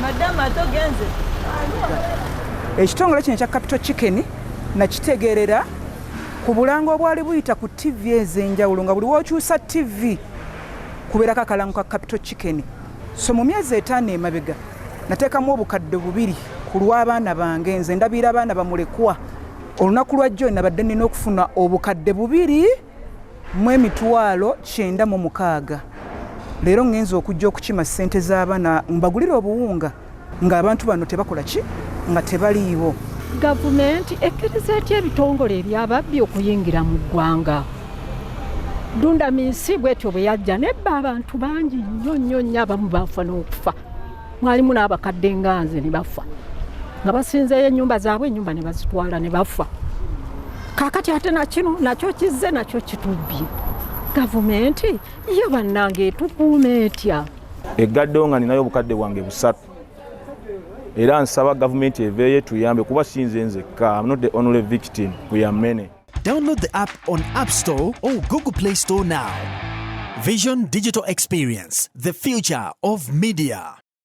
Madam atogenze. Ekitongole kino ekya Capital Chicken nakitegeerera ku bulango obwali buyita ku TV ez'enjawulo nga buli w'okyusa TV kubeerako akalango ka Capital Chicken. So mu myezi 5 emabega nateekamu obukadde 2 ku lw'abaana bange nze ndabira abaana bamulekwa. Olunaku lwa jjo nabadde nina okufuna obukadde 2,996. Leero ngenza okujja okukima ssente z'abaana mbagulira obuwunga ng'abantu bano tebakola ki nga tebaliiwo. Gavumenti ekkiriza etya ebitongole ebyababbi okuyingira mu ggwanga? Dunda minsi bwetyo bwe yajja nebba abantu bangi nnyo abamu bafa n'okufa. Mwalimu n'abakadde nga nze ne bafa nga basinzeeyo ennyumba zaabwe ennyumba ne bazitwala ne bafa. Kaakati ate nakino nakyo kizze nakyo kitubbye. Gavumenti yo bannange etukuuma etya? Eggaddewo nga ninayo obukadde bwange 3 era nsaba gavumenti eveeyo tuyambe kuba sinze nzekka. I'm not the only victim, we are many. Download the app on App Store or Google Play Store now. Vision Digital Experience, the future of media.